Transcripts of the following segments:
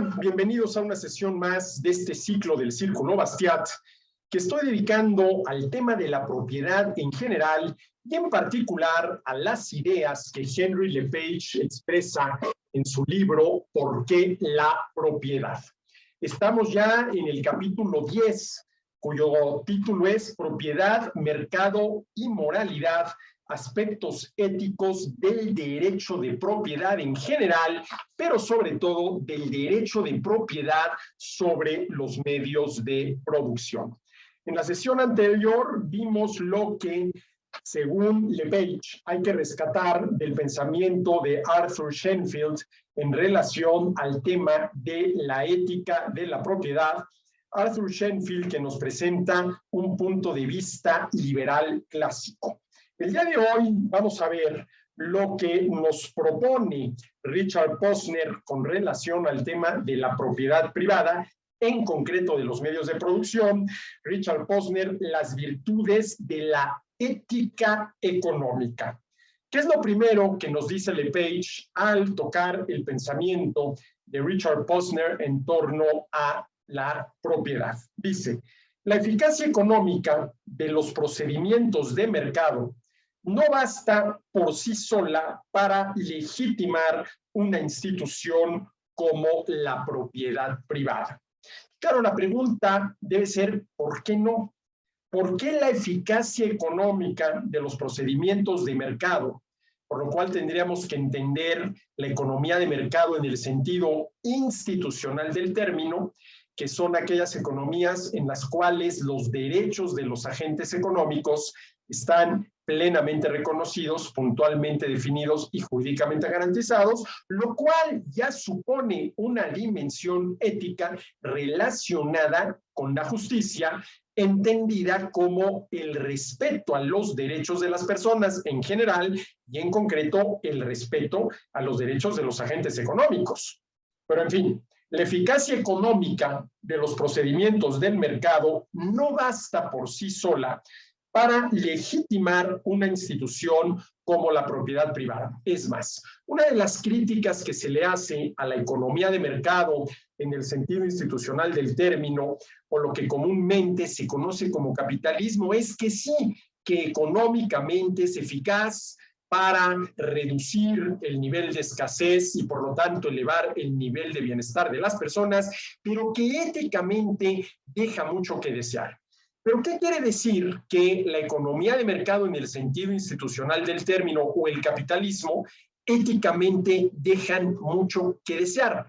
Hola, bienvenidos a una sesión más de este ciclo del Círculo Bastiat, que estoy dedicando al tema de la propiedad en general y en particular a las ideas que Henry LePage expresa en su libro ¿Por qué la propiedad? Estamos ya en el capítulo 10, cuyo título es Propiedad, Mercado y Moralidad, aspectos éticos del derecho de propiedad en general, pero sobre todo del derecho de propiedad sobre los medios de producción. En la sesión anterior vimos lo que, según LePage, hay que rescatar del pensamiento de Arthur Shenfield en relación al tema de la ética de la propiedad. Arthur Shenfield, que nos presenta un punto de vista liberal clásico. El día de hoy vamos a ver lo que nos propone Richard Posner con relación al tema de la propiedad privada, en concreto de los medios de producción. Richard Posner, las virtudes de la ética económica. ¿Qué es lo primero que nos dice LePage al tocar el pensamiento de Richard Posner en torno a la propiedad? Dice, la eficacia económica de los procedimientos de mercado no basta por sí sola para legitimar una institución como la propiedad privada. Claro, la pregunta debe ser, ¿por qué no? ¿Por qué la eficacia económica de los procedimientos de mercado? Por lo cual tendríamos que entender la economía de mercado en el sentido institucional del término, que son aquellas economías en las cuales los derechos de los agentes económicos están plenamente reconocidos, puntualmente definidos y jurídicamente garantizados, lo cual ya supone una dimensión ética relacionada con la justicia, entendida como el respeto a los derechos de las personas en general y en concreto el respeto a los derechos de los agentes económicos. Pero en fin, la eficacia económica de los procedimientos del mercado no basta por sí sola para legitimar una institución como la propiedad privada. Es más, una de las críticas que se le hace a la economía de mercado en el sentido institucional del término, o lo que comúnmente se conoce como capitalismo, es que sí, que económicamente es eficaz para reducir el nivel de escasez y por lo tanto elevar el nivel de bienestar de las personas, pero que éticamente deja mucho que desear. ¿Pero qué quiere decir que la economía de mercado en el sentido institucional del término o el capitalismo éticamente dejan mucho que desear?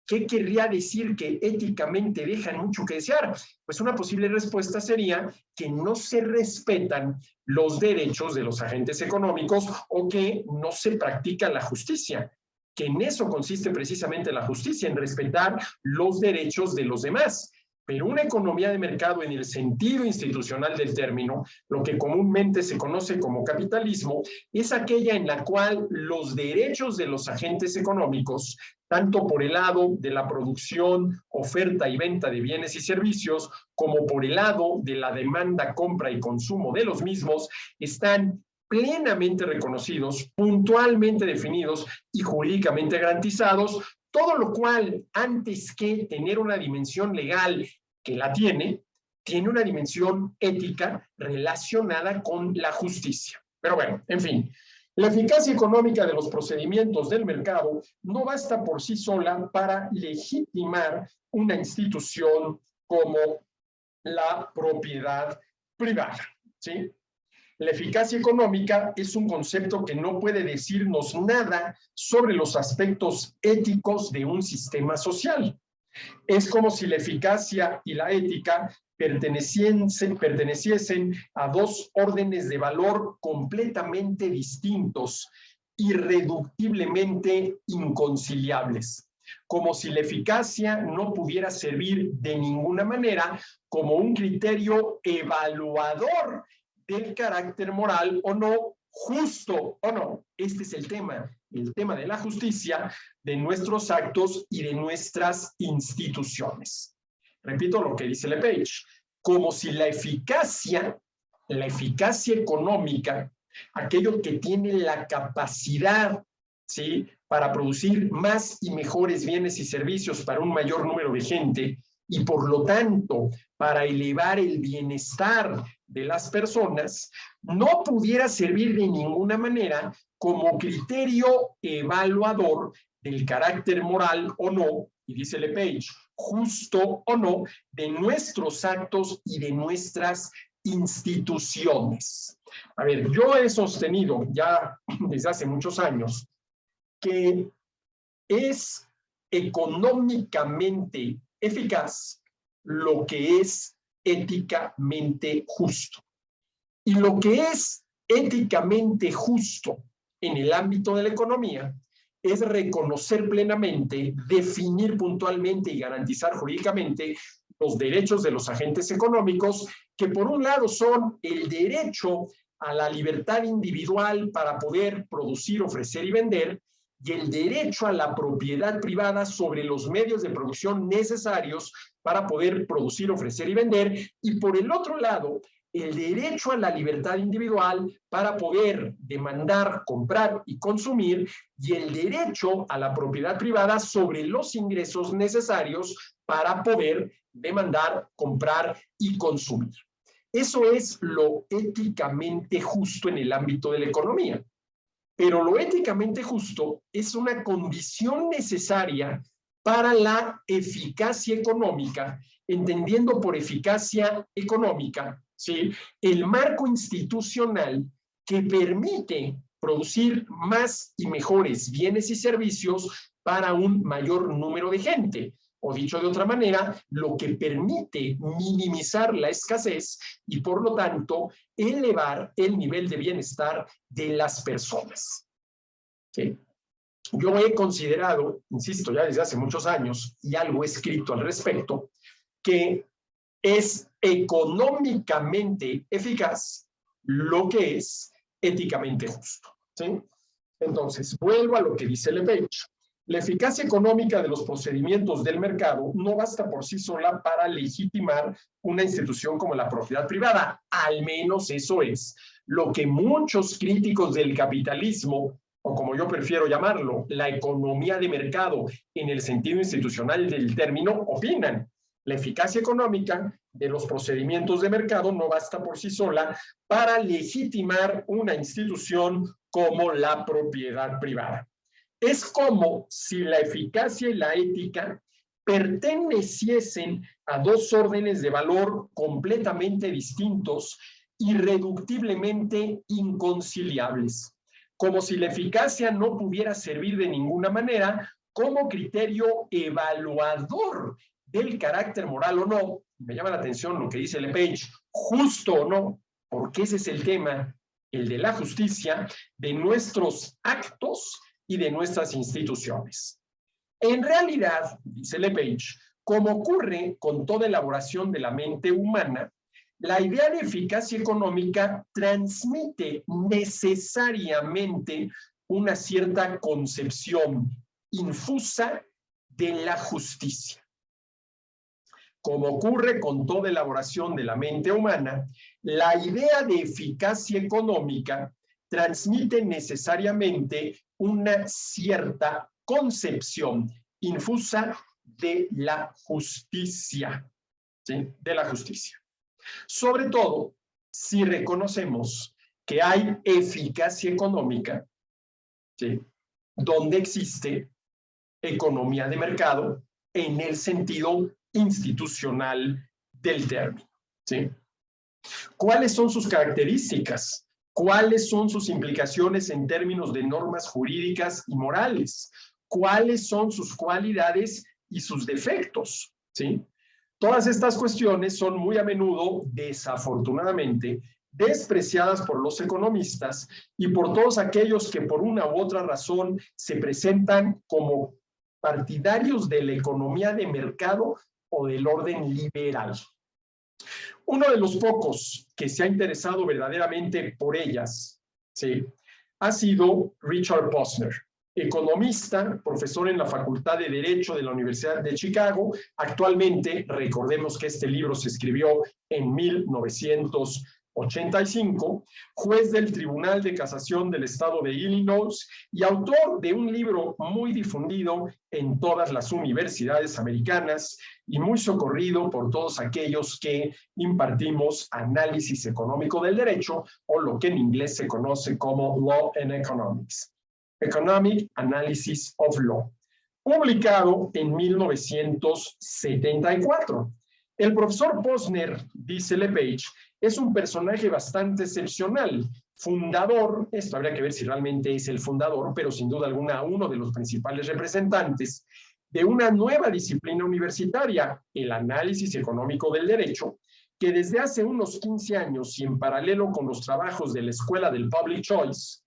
¿Qué querría decir que éticamente dejan mucho que desear? Pues una posible respuesta sería que no se respetan los derechos de los agentes económicos o que no se practica la justicia, que en eso consiste precisamente la justicia, en respetar los derechos de los demás. Pero una economía de mercado en el sentido institucional del término, lo que comúnmente se conoce como capitalismo, es aquella en la cual los derechos de los agentes económicos, tanto por el lado de la producción, oferta y venta de bienes y servicios, como por el lado de la demanda, compra y consumo de los mismos, están plenamente reconocidos, puntualmente definidos y jurídicamente garantizados, todo lo cual, antes que tener una dimensión legal que la tiene una dimensión ética relacionada con la justicia. Pero bueno, en fin, la eficacia económica de los procedimientos del mercado no basta por sí sola para legitimar una institución como la propiedad privada, ¿sí? La eficacia económica es un concepto que no puede decirnos nada sobre los aspectos éticos de un sistema social. Es como si la eficacia y la ética perteneciesen a dos órdenes de valor completamente distintos, irreductiblemente inconciliables. Como si la eficacia no pudiera servir de ninguna manera como un criterio evaluador del carácter moral o no, justo o no. Este es el tema de la justicia, de nuestros actos y de nuestras instituciones. Repito lo que dice LePage, como si la eficacia económica, aquello que tiene la capacidad, ¿sí?, para producir más y mejores bienes y servicios para un mayor número de gente y por lo tanto para elevar el bienestar de las personas, no pudiera servir de ninguna manera como criterio evaluador del carácter moral o no, y dice LePage, justo o no, de nuestros actos y de nuestras instituciones. A ver, yo he sostenido ya desde hace muchos años que es económicamente eficaz lo que es éticamente justo. Y lo que es éticamente justo en el ámbito de la economía es reconocer plenamente, definir puntualmente y garantizar jurídicamente los derechos de los agentes económicos, que por un lado son el derecho a la libertad individual para poder producir, ofrecer y vender, y el derecho a la propiedad privada sobre los medios de producción necesarios para poder producir, ofrecer y vender, y por el otro lado, el derecho a la libertad individual para poder demandar, comprar y consumir, y el derecho a la propiedad privada sobre los ingresos necesarios para poder demandar, comprar y consumir. Eso es lo éticamente justo en el ámbito de la economía. Pero lo éticamente justo es una condición necesaria para la eficacia económica, entendiendo por eficacia económica, ¿sí?, el marco institucional que permite producir más y mejores bienes y servicios para un mayor número de gente. O dicho de otra manera, lo que permite minimizar la escasez y, por lo tanto, elevar el nivel de bienestar de las personas. ¿Sí? Yo he considerado, insisto, ya desde hace muchos años, y algo he escrito al respecto, que es económicamente eficaz lo que es éticamente justo. ¿Sí? Entonces, vuelvo a lo que dice LePage. La eficacia económica de los procedimientos del mercado no basta por sí sola para legitimar una institución como la propiedad privada. Al menos eso es lo que muchos críticos del capitalismo, o como yo prefiero llamarlo, la economía de mercado en el sentido institucional del término, opinan. La eficacia económica de los procedimientos de mercado no basta por sí sola para legitimar una institución como la propiedad privada. Es como si la eficacia y la ética perteneciesen a dos órdenes de valor completamente distintos, irreductiblemente inconciliables. Como si la eficacia no pudiera servir de ninguna manera como criterio evaluador del carácter moral o no. Me llama la atención lo que dice LePage, justo o no, porque ese es el tema, el de la justicia, de nuestros actos y de nuestras instituciones. En realidad, dice LePage, como ocurre con toda elaboración de la mente humana, la idea de eficacia económica transmite necesariamente una cierta concepción infusa de la justicia. Como ocurre con toda elaboración de la mente humana, la idea de eficacia económica transmite necesariamente una cierta concepción infusa de la justicia, ¿sí?, de la justicia. Sobre todo, si reconocemos que hay eficacia económica, ¿sí?, donde existe economía de mercado en el sentido institucional del término, ¿sí? ¿Cuáles son sus características? ¿Cuáles son sus implicaciones en términos de normas jurídicas y morales? ¿Cuáles son sus cualidades y sus defectos? ¿Sí? Todas estas cuestiones son muy a menudo, desafortunadamente, despreciadas por los economistas y por todos aquellos que por una u otra razón se presentan como partidarios de la economía de mercado o del orden liberal. Uno de los pocos que se ha interesado verdaderamente por ellas, ¿sí?, ha sido Richard Posner, economista, profesor en la Facultad de Derecho de la Universidad de Chicago. Actualmente, recordemos que este libro se escribió en 1900 1985, juez del Tribunal de Casación del Estado de Illinois y autor de un libro muy difundido en todas las universidades americanas y muy socorrido por todos aquellos que impartimos análisis económico del derecho, o lo que en inglés se conoce como Law and Economics. Economic Analysis of Law, publicado en 1974. El profesor Posner, dice LePage, es un personaje bastante excepcional, fundador, esto habría que ver si realmente es el fundador, pero sin duda alguna uno de los principales representantes de una nueva disciplina universitaria, el análisis económico del derecho, que desde hace unos 15 años y en paralelo con los trabajos de la Escuela del Public Choice,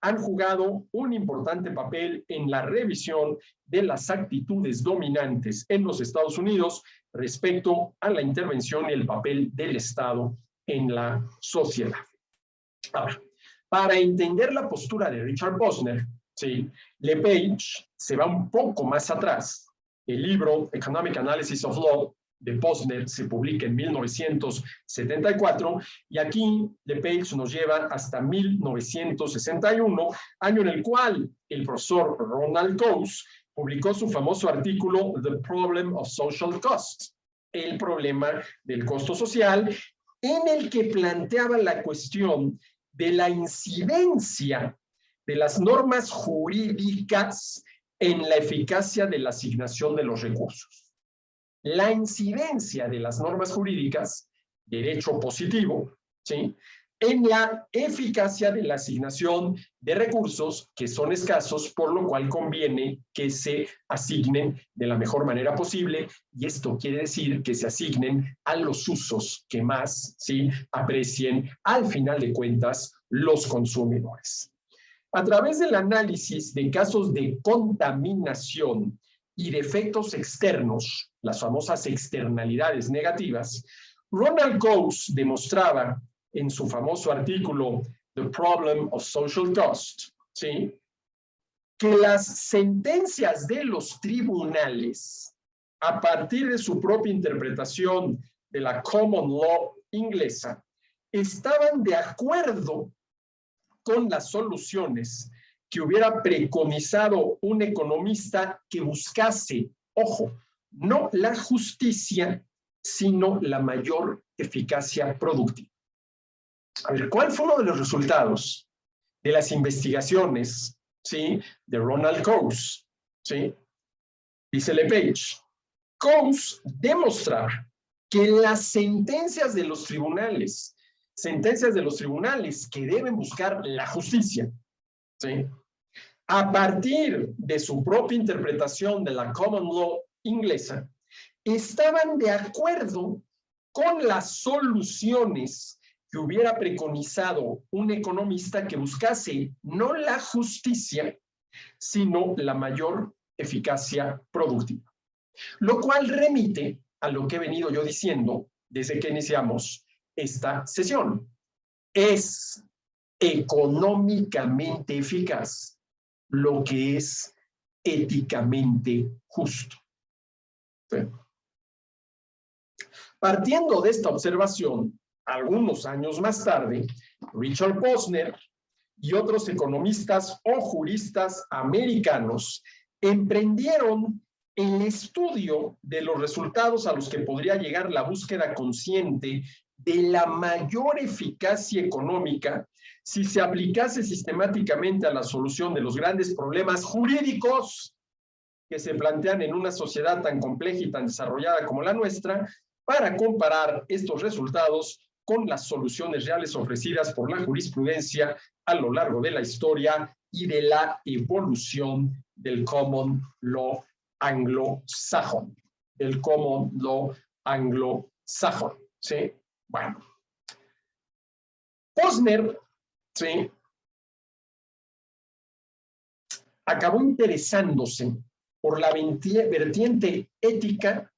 han jugado un importante papel en la revisión de las actitudes dominantes en los Estados Unidos respecto a la intervención y el papel del Estado en la sociedad. Ahora, para entender la postura de Richard Posner, ¿sí?, LePage se va un poco más atrás. El libro Economic Analysis of Law de Posner se publica en 1974 y aquí LePage nos lleva hasta 1961, año en el cual el profesor Ronald Coase publicó su famoso artículo The Problem of Social Cost, el problema del costo social, en el que planteaba la cuestión de la incidencia de las normas jurídicas en la eficacia de la asignación de los recursos. La incidencia de las normas jurídicas, derecho positivo, ¿sí?, en la eficacia de la asignación de recursos que son escasos, por lo cual conviene que se asignen de la mejor manera posible, y esto quiere decir que se asignen a los usos que más, ¿sí?, aprecien al final de cuentas los consumidores. A través del análisis de casos de contaminación y de efectos externos, las famosas externalidades negativas, Ronald Coase demostraba en su famoso artículo The Problem of Social Cost, ¿sí?, que las sentencias de los tribunales, a partir de su propia interpretación de la common law inglesa, estaban de acuerdo con las soluciones que hubiera preconizado un economista que buscase, ojo, no la justicia, sino la mayor eficacia productiva. A ver, ¿cuál fue uno de los resultados de las investigaciones, ¿sí?, de Ronald Coase? ¿Sí? Dice LePage, Coase demostrar que las sentencias de los tribunales que deben buscar la justicia, ¿sí?, a partir de su propia interpretación de la common law inglesa, estaban de acuerdo con las soluciones que hubiera preconizado un economista que buscase no la justicia, sino la mayor eficacia productiva. Lo cual remite a lo que he venido yo diciendo desde que iniciamos esta sesión. Es económicamente eficaz lo que es éticamente justo. ¿Sí? Partiendo de esta observación, algunos años más tarde, Richard Posner y otros economistas o juristas americanos emprendieron el estudio de los resultados a los que podría llegar la búsqueda consciente de la mayor eficacia económica si se aplicase sistemáticamente a la solución de los grandes problemas jurídicos que se plantean en una sociedad tan compleja y tan desarrollada como la nuestra, para comparar estos resultados con las soluciones reales ofrecidas por la jurisprudencia a lo largo de la historia y de la evolución del common law anglosajón. El common law anglosajón, ¿sí? Bueno. Posner, ¿sí?, acabó interesándose por la vertiente ética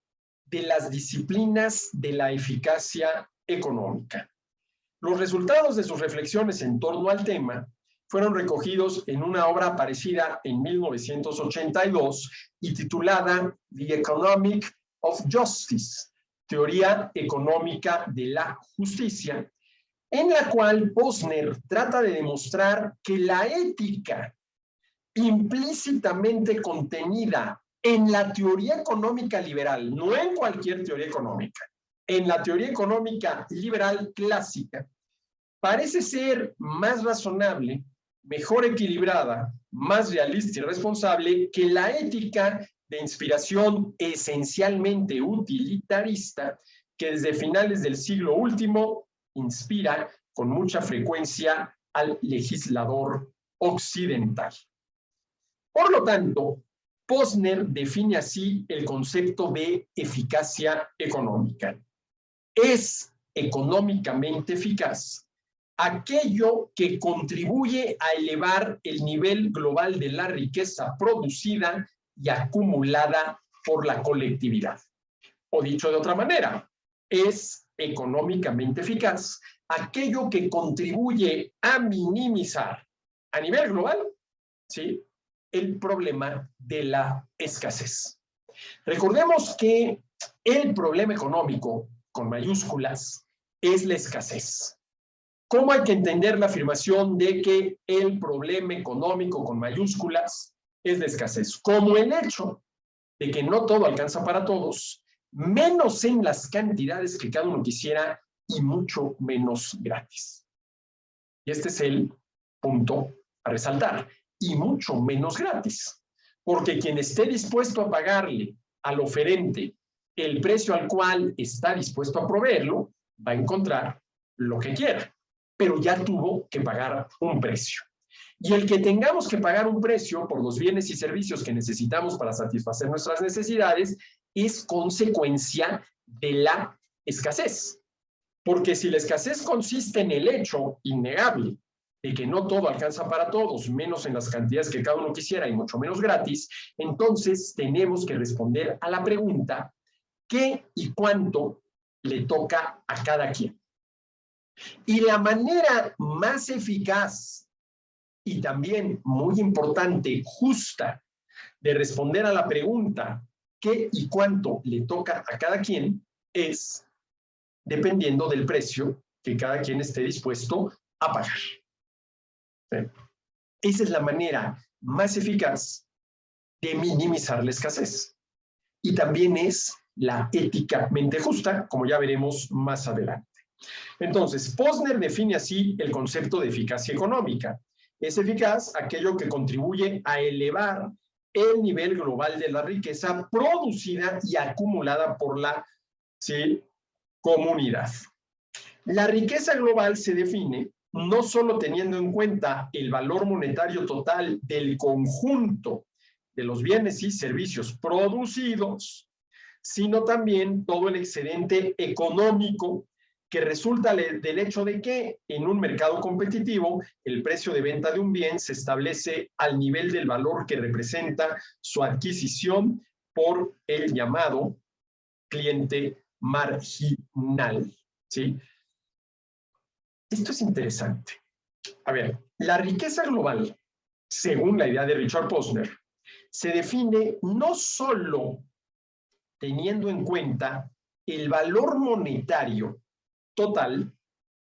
de las disciplinas de la eficacia económica. Los resultados de sus reflexiones en torno al tema fueron recogidos en una obra aparecida en 1982 y titulada The Economic of Justice, Teoría Económica de la Justicia, en la cual Posner trata de demostrar que la ética implícitamente contenida en la teoría económica liberal, no en cualquier teoría económica, en la teoría económica liberal clásica, parece ser más razonable, mejor equilibrada, más realista y responsable que la ética de inspiración esencialmente utilitarista que desde finales del siglo último inspira con mucha frecuencia al legislador occidental. Por lo tanto, Posner define así el concepto de eficacia económica. Es económicamente eficaz aquello que contribuye a elevar el nivel global de la riqueza producida y acumulada por la colectividad. O dicho de otra manera, es económicamente eficaz aquello que contribuye a minimizar a nivel global, ¿sí?, el problema de la escasez. Recordemos que el problema económico, con mayúsculas, es la escasez. ¿Cómo hay que entender la afirmación de que el problema económico, con mayúsculas, es la escasez? Como el hecho de que no todo alcanza para todos, menos en las cantidades que cada uno quisiera y mucho menos gratis. Y este es el punto a resaltar. Y mucho menos gratis. Porque quien esté dispuesto a pagarle al oferente el precio al cual está dispuesto a proveerlo, va a encontrar lo que quiera. Pero ya tuvo que pagar un precio. Y el que tengamos que pagar un precio por los bienes y servicios que necesitamos para satisfacer nuestras necesidades es consecuencia de la escasez. Porque si la escasez consiste en el hecho innegable de que no todo alcanza para todos, menos en las cantidades que cada uno quisiera y mucho menos gratis, entonces tenemos que responder a la pregunta: ¿qué y cuánto le toca a cada quien? Y la manera más eficaz y también muy importante, justa, de responder a la pregunta ¿qué y cuánto le toca a cada quien? Es dependiendo del precio que cada quien esté dispuesto a pagar. Esa es la manera más eficaz de minimizar la escasez. Y también es la éticamente justa, como ya veremos más adelante. Entonces, Posner define así el concepto de eficacia económica. Es eficaz aquello que contribuye a elevar el nivel global de la riqueza producida y acumulada por la comunidad. La riqueza global se define no solo teniendo en cuenta el valor monetario total del conjunto de los bienes y servicios producidos, sino también todo el excedente económico que resulta del hecho de que en un mercado competitivo el precio de venta de un bien se establece al nivel del valor que representa su adquisición por el llamado cliente marginal, ¿sí? Esto es interesante. A ver, la riqueza global, según la idea de Richard Posner, se define no solo teniendo en cuenta el valor monetario total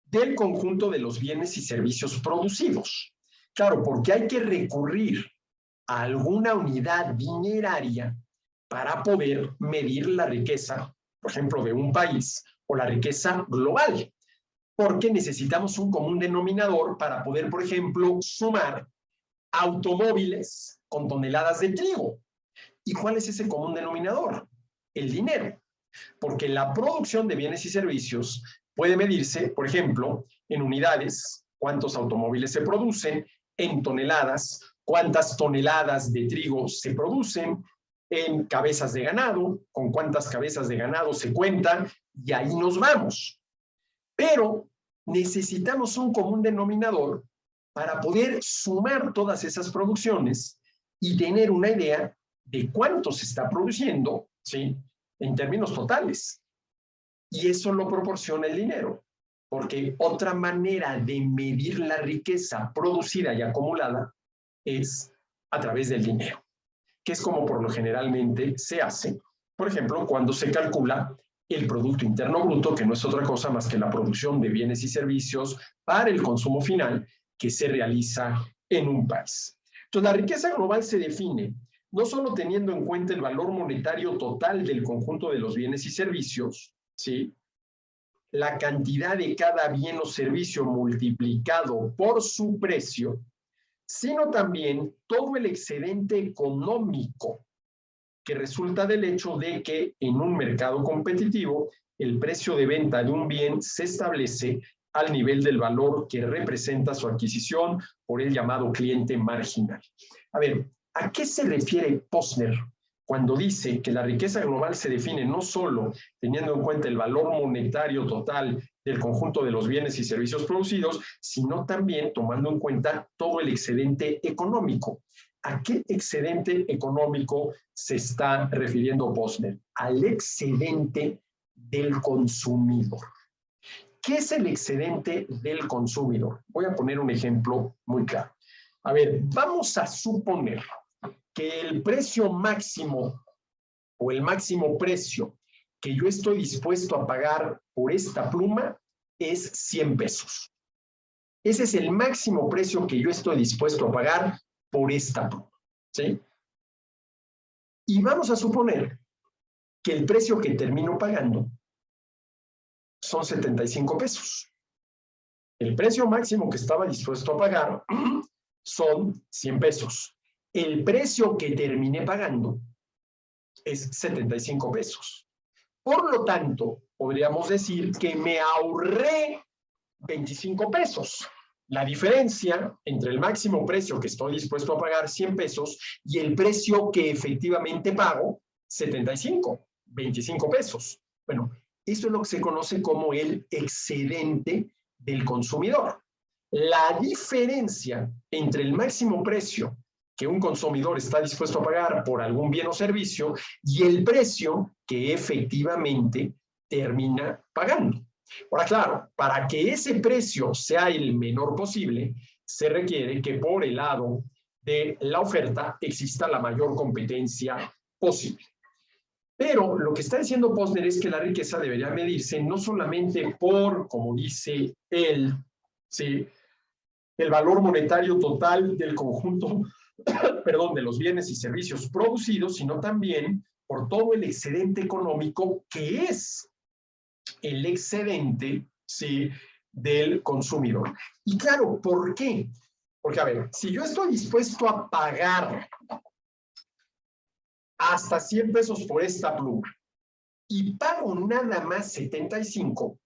del conjunto de los bienes y servicios producidos. Claro, porque hay que recurrir a alguna unidad dineraria para poder medir la riqueza, por ejemplo, de un país o la riqueza global. Porque necesitamos un común denominador para poder, por ejemplo, sumar automóviles con toneladas de trigo. ¿Y cuál es ese común denominador? El dinero. Porque la producción de bienes y servicios puede medirse, por ejemplo, en unidades, cuántos automóviles se producen, en toneladas, cuántas toneladas de trigo se producen, en cabezas de ganado, con cuántas cabezas de ganado se cuentan, y ahí nos vamos. Pero necesitamos un común denominador para poder sumar todas esas producciones y tener una idea de cuánto se está produciendo, ¿sí?, en términos totales. Y eso lo proporciona el dinero, porque otra manera de medir la riqueza producida y acumulada es a través del dinero, que es como por lo generalmente se hace, por ejemplo, cuando se calcula el Producto Interno Bruto, que no es otra cosa más que la producción de bienes y servicios para el consumo final que se realiza en un país. Entonces, la riqueza global se define no solo teniendo en cuenta el valor monetario total del conjunto de los bienes y servicios, ¿sí?, la cantidad de cada bien o servicio multiplicado por su precio, sino también todo el excedente económico que resulta del hecho de que en un mercado competitivo el precio de venta de un bien se establece al nivel del valor que representa su adquisición por el llamado cliente marginal. A ver, ¿a qué se refiere Posner cuando dice que la riqueza global se define no solo teniendo en cuenta el valor monetario total del conjunto de los bienes y servicios producidos, sino también tomando en cuenta todo el excedente económico? ¿A qué excedente económico se está refiriendo Posner? Al excedente del consumidor. ¿Qué es el excedente del consumidor? Voy a poner un ejemplo muy claro. A ver, vamos a suponer que el precio máximo o el máximo precio que yo estoy dispuesto a pagar por esta pluma es 100 pesos. Ese es el máximo precio que yo estoy dispuesto a pagar por esta pluma, ¿sí? Y vamos a suponer que el precio que termino pagando son 75 pesos. El precio máximo que estaba dispuesto a pagar son 100 pesos. El precio que terminé pagando es 75 pesos. Por lo tanto, podríamos decir que me ahorré 25 pesos. La diferencia entre el máximo precio que estoy dispuesto a pagar, 100 pesos, y el precio que efectivamente pago, 75, 25 pesos. Bueno, eso es lo que se conoce como el excedente del consumidor. La diferencia entre el máximo precio que un consumidor está dispuesto a pagar por algún bien o servicio y el precio que efectivamente termina pagando. Ahora, claro, para que ese precio sea el menor posible, se requiere que por el lado de la oferta exista la mayor competencia posible. Pero lo que está diciendo Posner es que la riqueza debería medirse no solamente por, como dice él, ¿sí?, el valor monetario total del conjunto, perdón, de los bienes y servicios producidos, sino también por todo el excedente económico que es el excedente, ¿sí?, del consumidor. Y claro, ¿por qué? Porque, a ver, si yo estoy dispuesto a pagar hasta 100 pesos por esta pluma y pago nada más 75,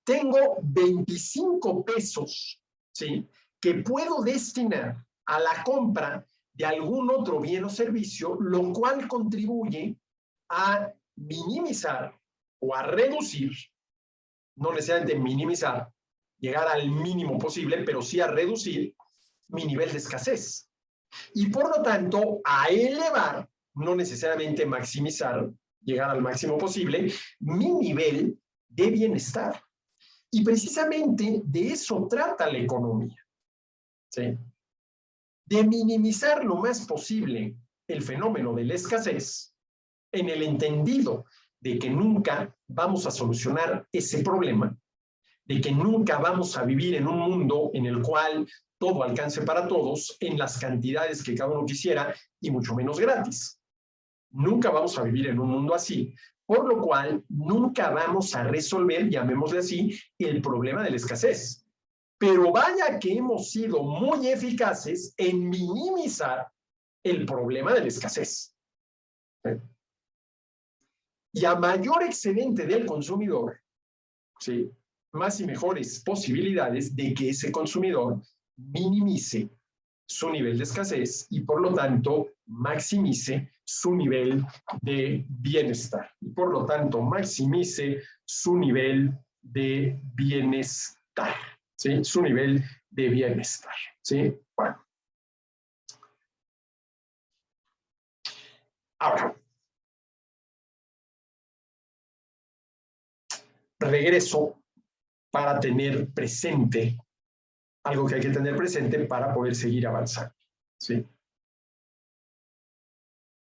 tengo 25 pesos, ¿sí?, que puedo destinar a la compra de algún otro bien o servicio, lo cual contribuye a minimizar o a reducir, no necesariamente minimizar, llegar al mínimo posible, pero sí a reducir mi nivel de escasez. Y por lo tanto, a elevar, no necesariamente maximizar, llegar al máximo posible, mi nivel de bienestar. Y precisamente de eso trata la economía, ¿sí?, de minimizar lo más posible el fenómeno de la escasez, en el entendido de que nunca vamos a solucionar ese problema, de que nunca vamos a vivir en un mundo en el cual todo alcance para todos en las cantidades que cada uno quisiera y mucho menos gratis. Nunca vamos a vivir en un mundo así, por lo cual nunca vamos a resolver, llamémosle así, el problema de la escasez. Pero vaya que hemos sido muy eficaces en minimizar el problema de la escasez. Y a mayor excedente del consumidor, ¿sí?, más y mejores posibilidades de que ese consumidor minimice su nivel de escasez y por lo tanto maximice su nivel de bienestar. Y por lo tanto maximice su nivel de bienestar, ¿sí?, su nivel de bienestar, ¿sí? Bueno. Ahora, regreso para tener presente algo que hay que tener presente para poder seguir avanzando, ¿sí?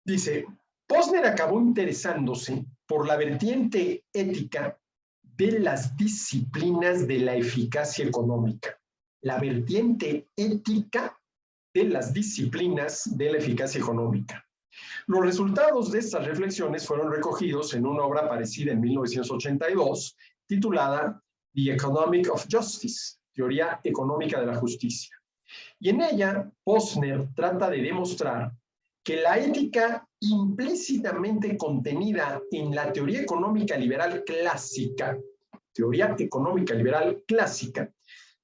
Dice, Posner acabó interesándose por la vertiente ética de las disciplinas de la eficacia económica. La vertiente ética de las disciplinas de la eficacia económica. Los resultados de estas reflexiones fueron recogidos en una obra aparecida en 1982, titulada The Economic of Justice, Teoría Económica de la Justicia. Y en ella, Posner trata de demostrar que la ética implícitamente contenida en la teoría económica liberal clásica,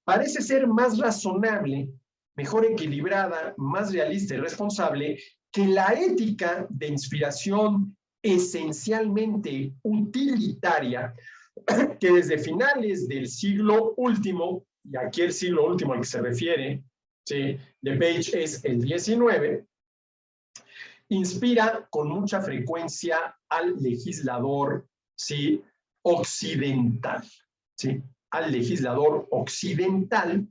parece ser más razonable, mejor equilibrada, más realista y responsable que la ética de inspiración esencialmente utilitaria que desde finales del siglo último, y aquí el siglo último al que se refiere, ¿sí?, de Page es el 19, inspira con mucha frecuencia al legislador, ¿sí?, occidental, ¿sí?, al legislador occidental,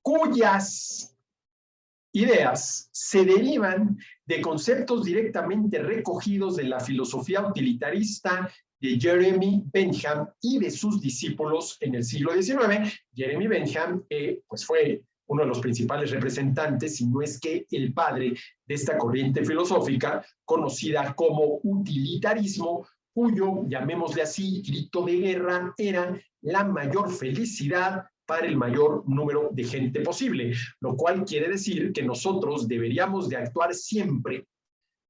cuyas ideas se derivan de conceptos directamente recogidos de la filosofía utilitarista de Jeremy Bentham y de sus discípulos en el siglo XIX. Jeremy Bentham pues fue uno de los principales representantes, si no es que el padre de esta corriente filosófica, conocida como utilitarismo, cuyo, llamémosle así, grito de guerra era la mayor felicidad para el mayor número de gente posible, lo cual quiere decir que nosotros deberíamos de actuar siempre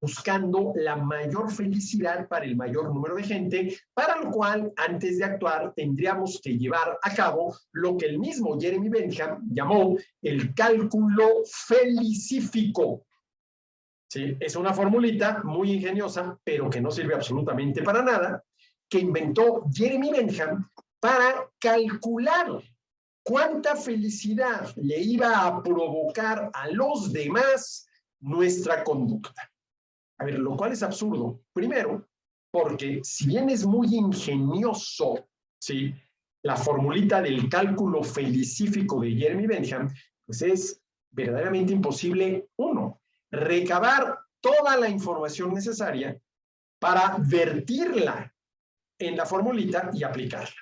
buscando la mayor felicidad para el mayor número de gente, para lo cual, antes de actuar, tendríamos que llevar a cabo lo que el mismo Jeremy Bentham llamó el cálculo felicífico. ¿Sí? Es una formulita muy ingeniosa, pero que no sirve absolutamente para nada, que inventó Jeremy Bentham para calcular cuánta felicidad le iba a provocar a los demás nuestra conducta. A ver, lo cual es absurdo. Primero, porque si bien es muy ingenioso, ¿sí?, la formulita del cálculo felicífico de Jeremy Bentham, pues es verdaderamente imposible, uno, recabar toda la información necesaria para vertirla en la formulita y aplicarla.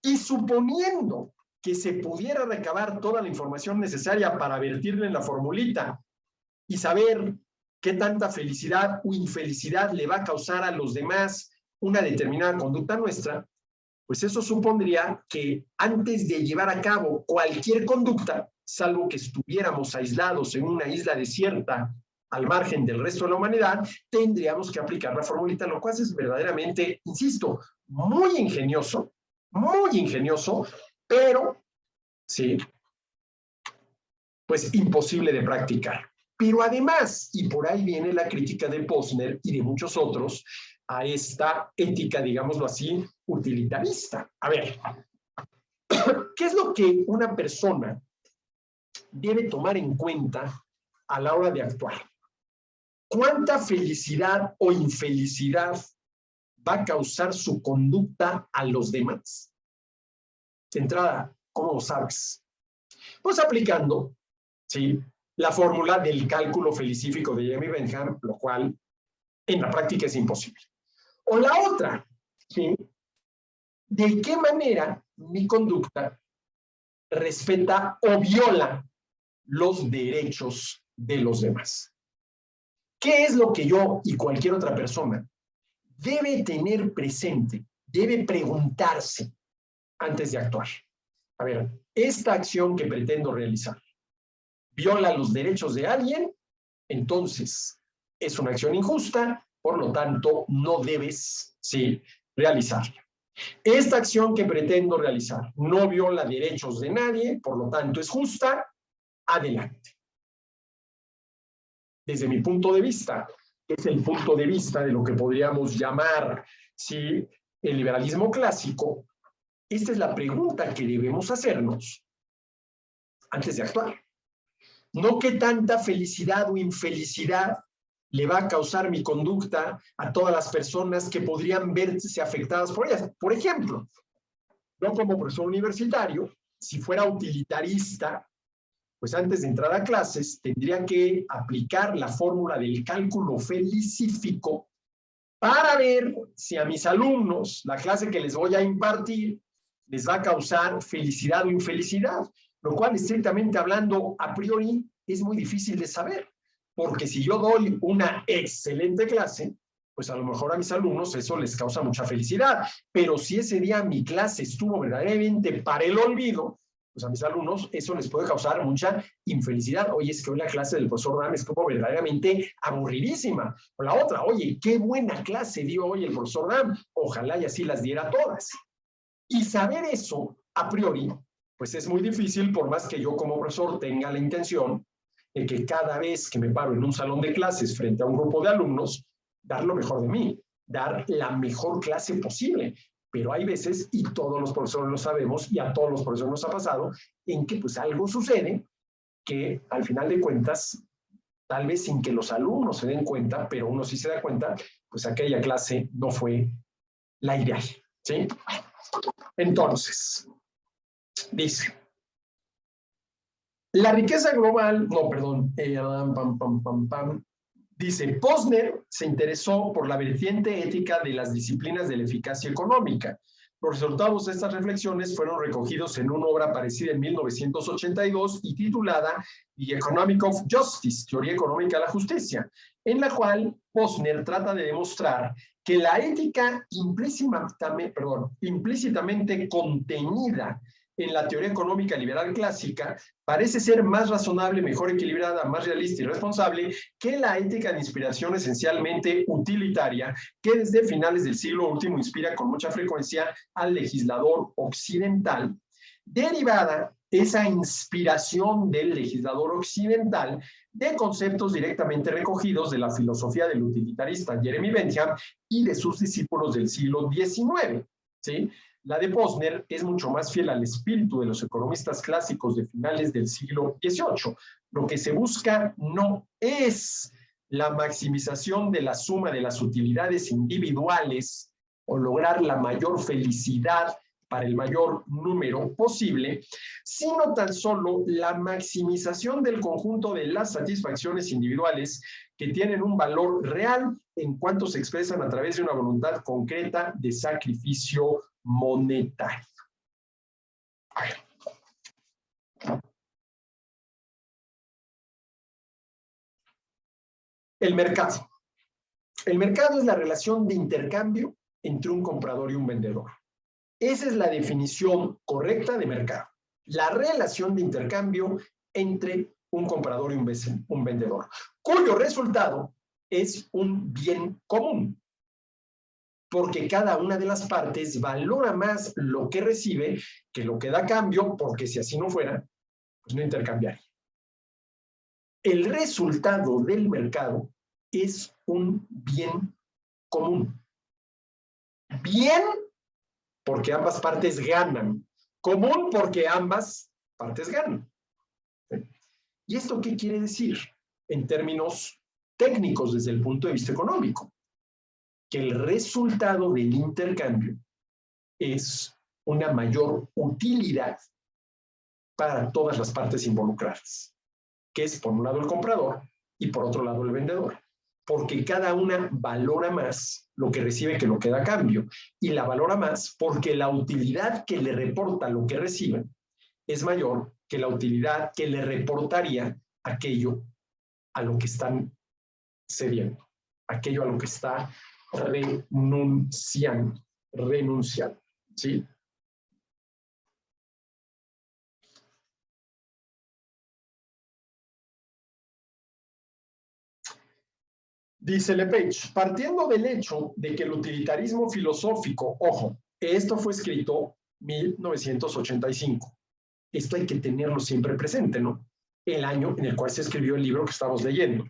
Y suponiendo que se pudiera recabar toda la información necesaria para vertirla en la formulita y saber qué tanta felicidad o infelicidad le va a causar a los demás una determinada conducta nuestra, pues eso supondría que antes de llevar a cabo cualquier conducta, salvo que estuviéramos aislados en una isla desierta al margen del resto de la humanidad, tendríamos que aplicar la formulita, lo cual es verdaderamente, insisto, muy ingenioso, pero sí, pues imposible de practicar. Pero además, y por ahí viene la crítica de Posner y de muchos otros a esta ética, digámoslo así, utilitarista. A ver, ¿qué es lo que una persona debe tomar en cuenta a la hora de actuar? ¿Cuánta felicidad o infelicidad va a causar su conducta a los demás? De entrada, ¿cómo lo sabes? Pues aplicando, ¿sí?, la fórmula del cálculo felicífico de Jeremy Bentham, lo cual en la práctica es imposible. O la otra, ¿sí?, ¿de qué manera mi conducta respeta o viola los derechos de los demás? ¿Qué es lo que yo y cualquier otra persona debe tener presente, debe preguntarse antes de actuar? A ver, esta acción que pretendo realizar viola los derechos de alguien, entonces es una acción injusta, por lo tanto no debes, sí, realizarla. Esta acción que pretendo realizar no viola derechos de nadie, por lo tanto es justa, adelante. Desde mi punto de vista, es el punto de vista de lo que podríamos llamar, sí, el liberalismo clásico. Esta es la pregunta que debemos hacernos antes de actuar. No qué tanta felicidad o infelicidad le va a causar mi conducta a todas las personas que podrían verse afectadas por ellas. Por ejemplo, yo como profesor universitario, si fuera utilitarista, pues antes de entrar a clases tendría que aplicar la fórmula del cálculo felicífico para ver si a mis alumnos la clase que les voy a impartir les va a causar felicidad o infelicidad, lo cual estrictamente hablando a priori es muy difícil de saber, porque si yo doy una excelente clase, pues a lo mejor a mis alumnos eso les causa mucha felicidad, pero si ese día mi clase estuvo verdaderamente para el olvido, pues a mis alumnos eso les puede causar mucha infelicidad. Oye, es que hoy la clase del profesor Ram estuvo verdaderamente aburridísima. O la otra, oye, qué buena clase dio hoy el profesor Ram. Ojalá y así las diera todas. Y saber eso a priori, pues es muy difícil, por más que yo como profesor tenga la intención de que cada vez que me paro en un salón de clases frente a un grupo de alumnos, dar lo mejor de mí, dar la mejor clase posible. Pero hay veces, y todos los profesores lo sabemos, y a todos los profesores nos ha pasado, en que pues algo sucede que al final de cuentas, tal vez sin que los alumnos se den cuenta, pero uno sí se da cuenta, pues aquella clase no fue la ideal, ¿sí? Entonces, dice, la riqueza global, no, perdón, dice, Posner se interesó por la vertiente ética de las disciplinas de la eficacia económica. Los resultados de estas reflexiones fueron recogidos en una obra aparecida en 1982 y titulada The Economic of Justice, Teoría Económica de la Justicia, en la cual Posner trata de demostrar que la ética implícitamente contenida en la teoría económica liberal clásica parece ser más razonable, mejor equilibrada, más realista y responsable que la ética de inspiración esencialmente utilitaria que desde finales del siglo último inspira con mucha frecuencia al legislador occidental, derivada esa inspiración del legislador occidental de conceptos directamente recogidos de la filosofía del utilitarista Jeremy Bentham y de sus discípulos del siglo XIX, ¿sí? La de Posner es mucho más fiel al espíritu de los economistas clásicos de finales del siglo XVIII. Lo que se busca no es la maximización de la suma de las utilidades individuales o lograr la mayor felicidad para el mayor número posible, sino tan solo la maximización del conjunto de las satisfacciones individuales que tienen un valor real en cuanto se expresan a través de una voluntad concreta de sacrificio monetario. El mercado. El mercado es la relación de intercambio entre un comprador y un vendedor. Esa es la definición correcta de mercado. La relación de intercambio entre un comprador y un vendedor, cuyo resultado es un bien común, porque cada una de las partes valora más lo que recibe que lo que da a cambio, porque si así no fuera, pues no intercambiaría. El resultado del mercado es un bien común. Bien porque ambas partes ganan. Común porque ambas partes ganan. ¿Y esto qué quiere decir? En términos técnicos desde el punto de vista económico. Que el resultado del intercambio es una mayor utilidad para todas las partes involucradas, que es por un lado el comprador y por otro lado el vendedor, porque cada una valora más lo que recibe que lo que da a cambio, y la valora más porque la utilidad que le reporta lo que recibe es mayor que la utilidad que le reportaría aquello a lo que están cediendo, aquello a lo que está renunciando, ¿sí? Dice Lepage, partiendo del hecho de que el utilitarismo filosófico, ojo, esto fue escrito 1985, esto hay que tenerlo siempre presente, ¿no? El año en el cual se escribió el libro que estamos leyendo.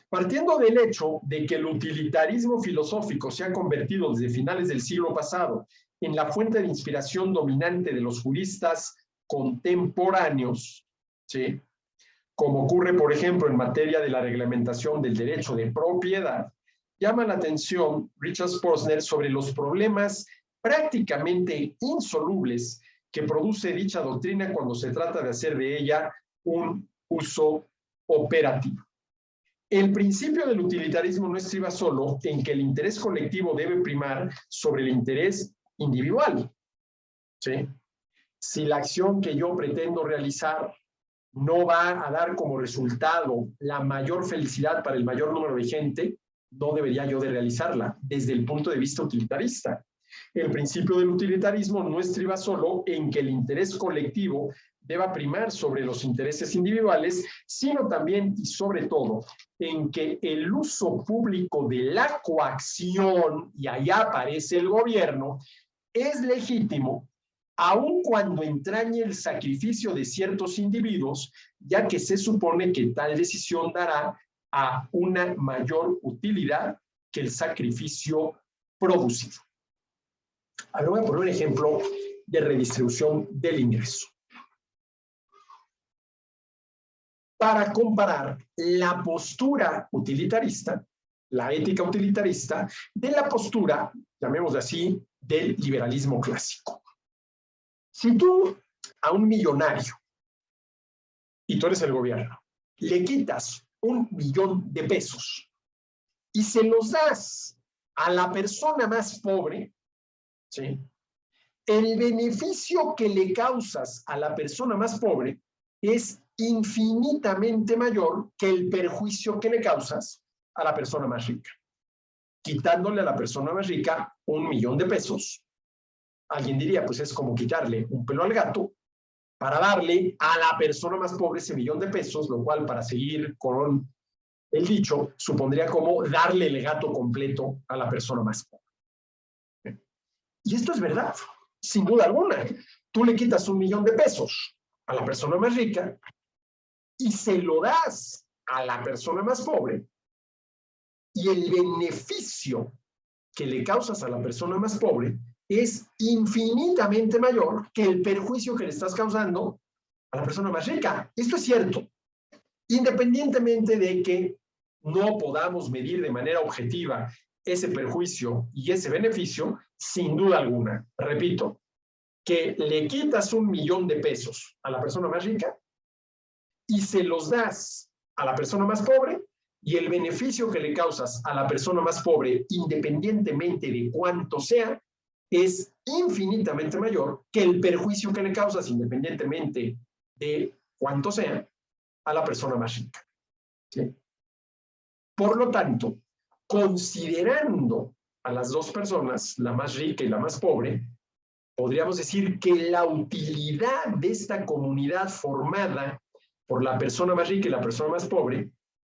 Partiendo del hecho de que el utilitarismo filosófico se ha convertido desde finales del siglo pasado en la fuente de inspiración dominante de los juristas contemporáneos, ¿sí? Como ocurre, por ejemplo, en materia de la reglamentación del derecho de propiedad, llama la atención Richard Posner sobre los problemas prácticamente insolubles que produce dicha doctrina cuando se trata de hacer de ella un uso operativo. El principio del utilitarismo no estriba solo en que el interés colectivo debe primar sobre el interés individual, ¿sí? Si la acción que yo pretendo realizar no va a dar como resultado la mayor felicidad para el mayor número de gente, no debería yo de realizarla desde el punto de vista utilitarista. El principio del utilitarismo no estriba solo en que el interés colectivo deba primar sobre los intereses individuales, sino también y sobre todo en que el uso público de la coacción, y allá aparece el gobierno, es legítimo aun cuando entrañe el sacrificio de ciertos individuos, ya que se supone que tal decisión dará a una mayor utilidad que el sacrificio producido. Ahora voy a poner un ejemplo de redistribución del ingreso. Para comparar la postura utilitarista, la ética utilitarista, de la postura, llamémosle así, del liberalismo clásico. Si tú a un millonario, y tú eres el gobierno, le quitas 1 millón de pesos y se los das a la persona más pobre, ¿sí? El beneficio que le causas a la persona más pobre es infinitamente mayor que el perjuicio que le causas a la persona más rica. Quitándole a la persona más rica 1 millón de pesos, alguien diría, pues es como quitarle un pelo al gato para darle a la persona más pobre ese 1 millón de pesos, lo cual, para seguir con el dicho, supondría como darle el gato completo a la persona más pobre. Y esto es verdad, sin duda alguna. Tú le quitas 1 millón de pesos a la persona más rica y se lo das a la persona más pobre, y el beneficio que le causas a la persona más pobre es infinitamente mayor que el perjuicio que le estás causando a la persona más rica. Esto es cierto, independientemente de que no podamos medir de manera objetiva ese perjuicio y ese beneficio, sin duda alguna. Repito, que le quitas 1 millón de pesos a la persona más rica y se los das a la persona más pobre, y el beneficio que le causas a la persona más pobre, independientemente de cuánto sea, es infinitamente mayor que el perjuicio que le causas, independientemente de cuánto sea, a la persona más rica. ¿Sí? Por lo tanto, considerando a las dos personas, la más rica y la más pobre, podríamos decir que la utilidad de esta comunidad formada por la persona más rica y la persona más pobre,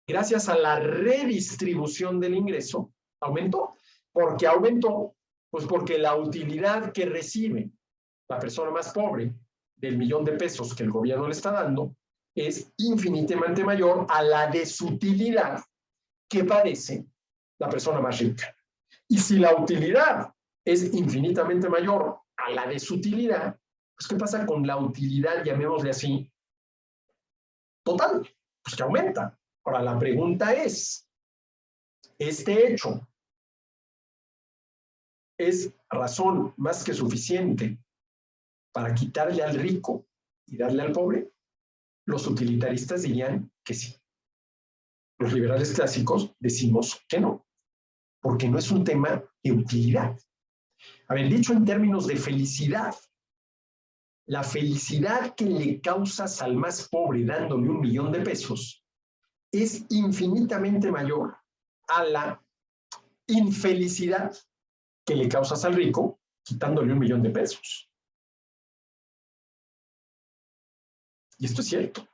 gracias a la redistribución del ingreso, aumentó. ¿Por qué aumentó? Pues porque la utilidad que recibe la persona más pobre del 1 millón de pesos que el gobierno le está dando es infinitamente mayor a la desutilidad que padece la persona más rica. Y si la utilidad es infinitamente mayor a la desutilidad, pues ¿qué pasa con la utilidad, llamémosle así, total? Pues que aumenta. Ahora, la pregunta es, ¿este hecho es razón más que suficiente para quitarle al rico y darle al pobre? Los utilitaristas dirían que sí. Los liberales clásicos decimos que no, porque no es un tema de utilidad. A ver, dicho en términos de felicidad, la felicidad que le causas al más pobre dándole 1 millón de pesos es infinitamente mayor a la infelicidad que le causas al rico quitándole 1 millón de pesos. Y esto es cierto.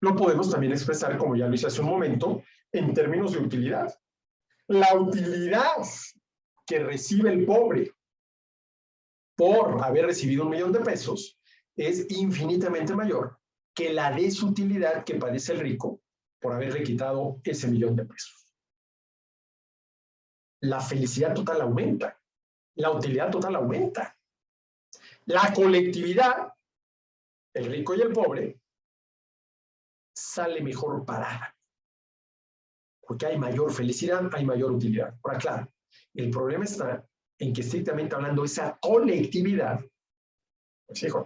Lo podemos también expresar, como ya lo hice hace un momento, en términos de utilidad. La utilidad que recibe el pobre por haber recibido 1 millón de pesos es infinitamente mayor que la desutilidad que padece el rico por haberle quitado ese 1 millón de pesos. La felicidad total aumenta, la utilidad total aumenta. La colectividad, el rico y el pobre, sale mejor parada, porque hay mayor felicidad, hay mayor utilidad. Ahora, claro, el problema está en que, estrictamente hablando, esa colectividad, pues hijo,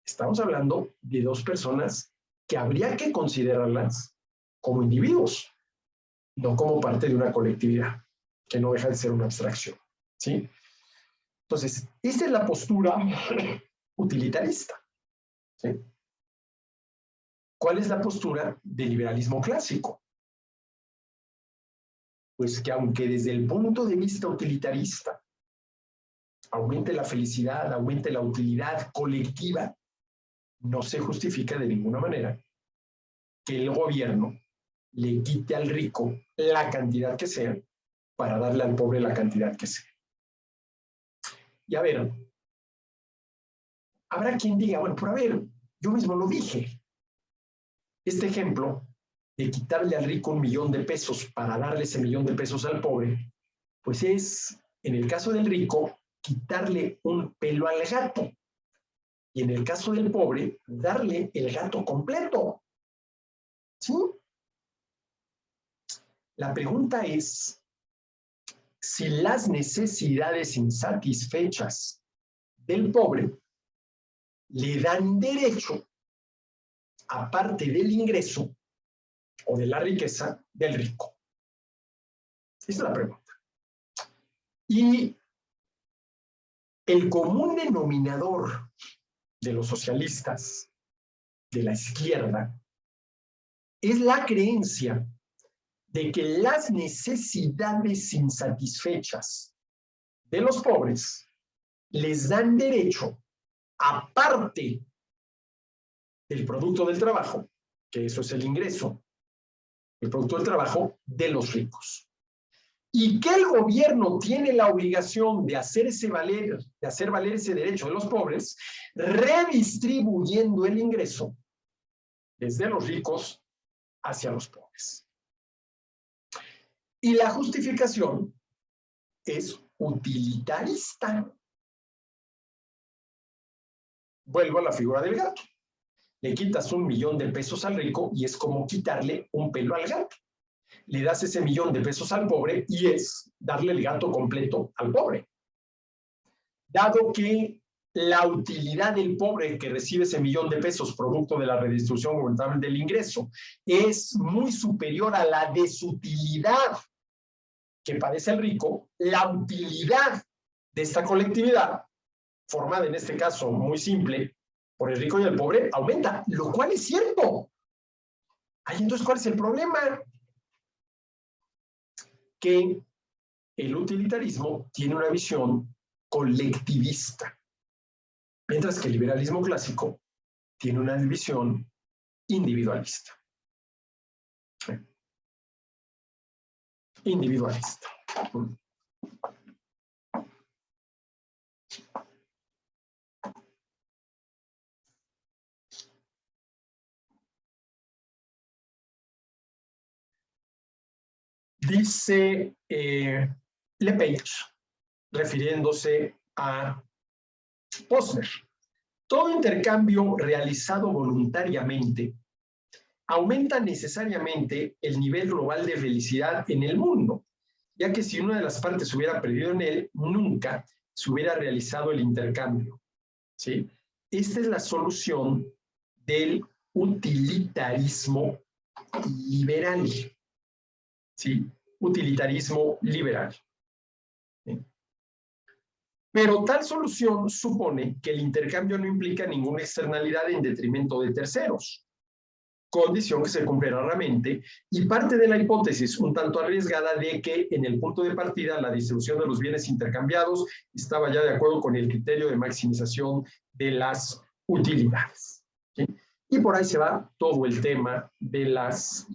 estamos hablando de dos personas que habría que considerarlas como individuos, no como parte de una colectividad, que no deja de ser una abstracción, ¿sí? Entonces, esta es la postura utilitarista, ¿sí? ¿Cuál es la postura del liberalismo clásico? Pues que aunque desde el punto de vista utilitarista aumente la felicidad, aumente la utilidad colectiva, no se justifica de ninguna manera que el gobierno le quite al rico la cantidad que sea para darle al pobre la cantidad que sea. Y a ver, habrá quien diga, bueno, pero a ver, yo mismo lo dije. Este ejemplo de quitarle al rico 1.000.000 de pesos para darle ese 1.000.000 de pesos al pobre, pues es, en el caso del rico, quitarle un pelo al gato. Y en el caso del pobre, darle el gato completo. ¿Sí? La pregunta es si las necesidades insatisfechas del pobre le dan derecho, aparte del ingreso o de la riqueza, del rico. Esa es la pregunta. Y el común denominador de los socialistas de la izquierda es la creencia de que las necesidades insatisfechas de los pobres les dan derecho, aparte del producto del trabajo, que eso es el ingreso, el producto del trabajo de los ricos. Y que el gobierno tiene la obligación de hacer valer ese derecho de los pobres, redistribuyendo el ingreso desde los ricos hacia los pobres. Y la justificación es utilitarista. Vuelvo a la figura del gato. Le quitas 1.000.000 de pesos al rico y es como quitarle un pelo al gato. Le das ese 1.000.000 de pesos al pobre y es darle el gato completo al pobre. Dado que la utilidad del pobre que recibe ese 1.000.000 de pesos producto de la redistribución gubernamental del ingreso es muy superior a la desutilidad que padece el rico, la utilidad de esta colectividad, formada en este caso muy simple por el rico y el pobre, aumenta, lo cual es cierto. Ay, entonces, ¿cuál es el problema? Que el utilitarismo tiene una visión colectivista, mientras que el liberalismo clásico tiene una visión individualista. Individualista. Dice Lepage, refiriéndose a Posner, todo intercambio realizado voluntariamente aumenta necesariamente el nivel global de felicidad en el mundo, ya que si una de las partes hubiera perdido en él, nunca se hubiera realizado el intercambio. ¿Sí? Esta es la solución del utilitarismo liberal. ¿Sí? Utilitarismo liberal. ¿Sí? Pero tal solución supone que el intercambio no implica ninguna externalidad en detrimento de terceros, condición que se cumple raramente, y parte de la hipótesis un tanto arriesgada de que en el punto de partida la distribución de los bienes intercambiados estaba ya de acuerdo con el criterio de maximización de las utilidades. ¿Sí? Y por ahí se va todo el tema de las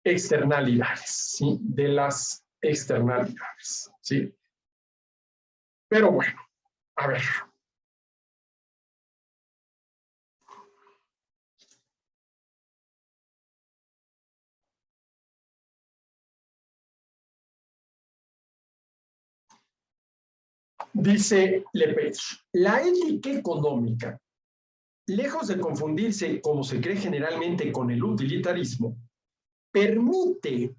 externalidades, ¿sí? De las externalidades, ¿sí? Pero bueno, a ver. Dice Lepage, la ética económica, lejos de confundirse, como se cree generalmente, con el utilitarismo, permite,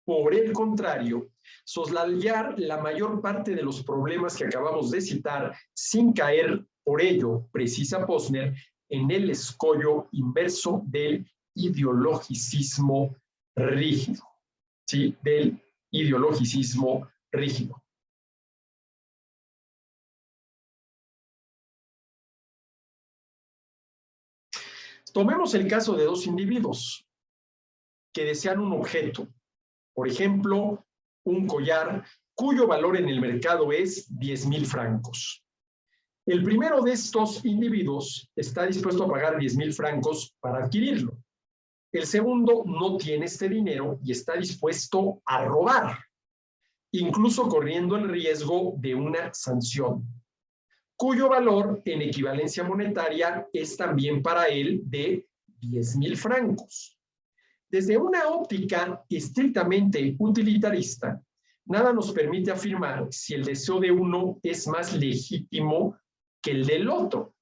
por el contrario, soslayar la mayor parte de los problemas que acabamos de citar sin caer, por ello, precisa Posner, en el escollo inverso del ideologicismo rígido, ¿sí? Del ideologicismo rígido. Tomemos el caso de dos individuos que desean un objeto, por ejemplo, un collar cuyo valor en el mercado es 10,000 francos. El primero de estos individuos está dispuesto a pagar 10,000 francos para adquirirlo. El segundo no tiene este dinero y está dispuesto a robar, incluso corriendo el riesgo de una sanción, cuyo valor en equivalencia monetaria es también para él de 10,000 francos. Desde una óptica estrictamente utilitarista, nada nos permite afirmar si el deseo de uno es más legítimo que el del otro.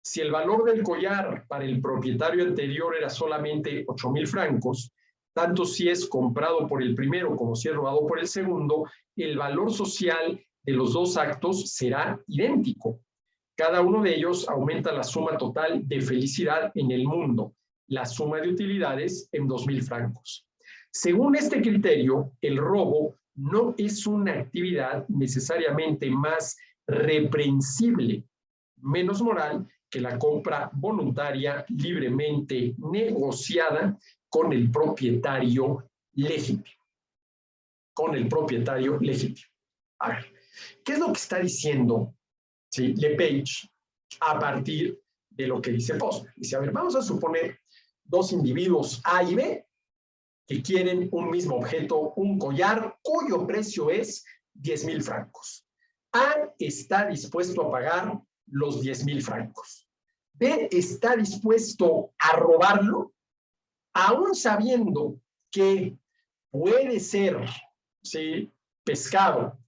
Si el valor del collar para el propietario anterior era solamente 8,000 francos, tanto si es comprado por el primero como si es robado por el segundo, el valor social de los dos actos será idéntico. Cada uno de ellos aumenta la suma total de felicidad en el mundo, la suma de utilidades en 2,000 francos. Según este criterio, el robo no es una actividad necesariamente más reprensible, menos moral que la compra voluntaria libremente negociada con el propietario legítimo. Con el propietario legítimo. A ver, ¿qué es lo que está diciendo, ¿sí?, Lepage a partir de lo que dice Posner? Dice, a ver, vamos a suponer dos individuos A y B que quieren un mismo objeto, un collar cuyo precio es 10,000 francos. A está dispuesto a pagar los 10,000 francos. B está dispuesto a robarlo, aún sabiendo que puede ser, ¿sí?, pescado,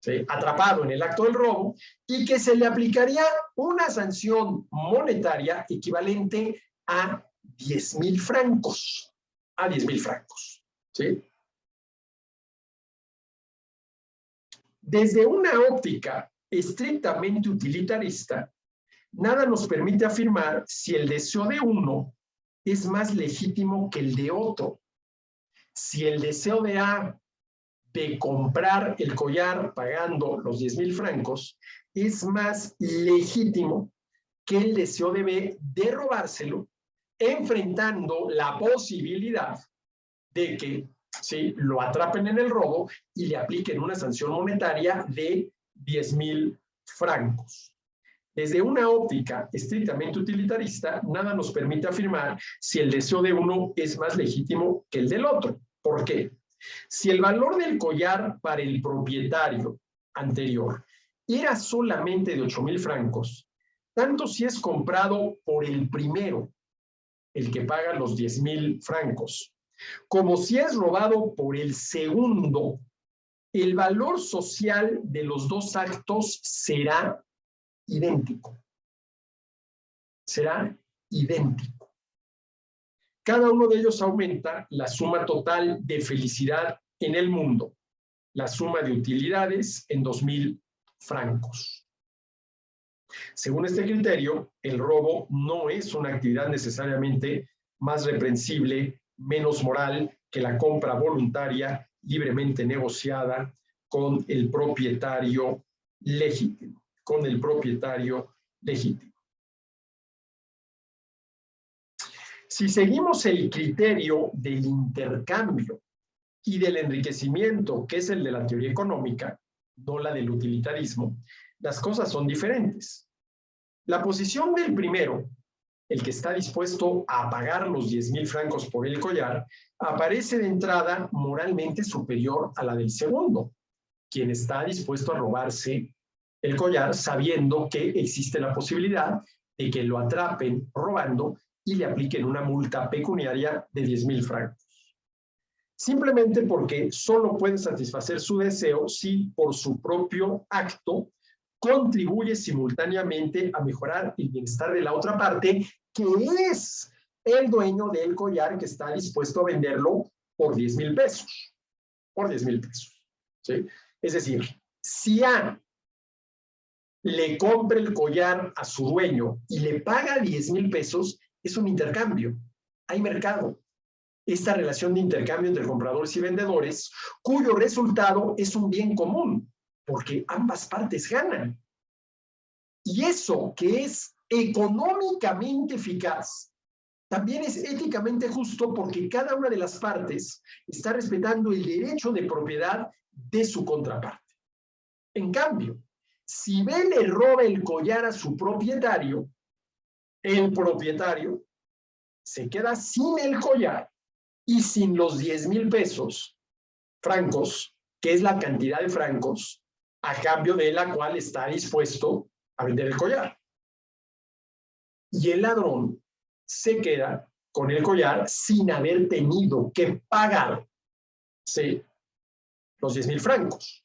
¿sí?, atrapado en el acto del robo, y que se le aplicaría una sanción monetaria equivalente a 10,000 francos. A 10,000 francos. ¿Sí? Desde una óptica estrictamente utilitarista, nada nos permite afirmar si el deseo de uno es más legítimo que el de otro. Si el deseo de A de comprar el collar pagando los 10,000 francos es más legítimo que el deseo de B de robárselo, enfrentando la posibilidad de que, ¿sí?, lo atrapen en el robo y le apliquen una sanción monetaria de 10,000 francos. Desde una óptica estrictamente utilitarista, nada nos permite afirmar si el deseo de uno es más legítimo que el del otro. ¿Por qué? Si el valor del collar para el propietario anterior era solamente de 8,000 francos, tanto si es comprado por el primero, el que paga los 10,000 francos, como si es robado por el segundo, el valor social de los dos actos será idéntico. Será idéntico. Cada uno de ellos aumenta la suma total de felicidad en el mundo, la suma de utilidades en 2,000 francos. Según este criterio, el robo no es una actividad necesariamente más reprensible, menos moral que la compra voluntaria libremente negociada con el propietario legítimo. Con el propietario legítimo. Si seguimos el criterio del intercambio y del enriquecimiento, que es el de la teoría económica, no la del utilitarismo, las cosas son diferentes. La posición del primero, el que está dispuesto a pagar los 10,000 francos por el collar, aparece de entrada moralmente superior a la del segundo, quien está dispuesto a robarse el collar sabiendo que existe la posibilidad de que lo atrapen robando y le apliquen una multa pecuniaria de 10,000 francos. Simplemente porque solo puede satisfacer su deseo si por su propio acto contribuye simultáneamente a mejorar el bienestar de la otra parte, que es el dueño del collar que está dispuesto a venderlo por 10,000 pesos. Por 10,000 pesos. ¿Sí? Es decir, si A le compra el collar a su dueño y le paga 10,000 pesos, es un intercambio. Hay mercado. Esta relación de intercambio entre compradores y vendedores, cuyo resultado es un bien común, porque ambas partes ganan. Y eso que es económicamente eficaz, también es éticamente justo porque cada una de las partes está respetando el derecho de propiedad de su contraparte. En cambio, si B le roba el collar a su propietario, el propietario se queda sin el collar y sin los 10,000 pesos francos, que es la cantidad de francos a cambio de la cual está dispuesto a vender el collar. Y el ladrón se queda con el collar sin haber tenido que pagar, ¿sí?, los 10,000 francos.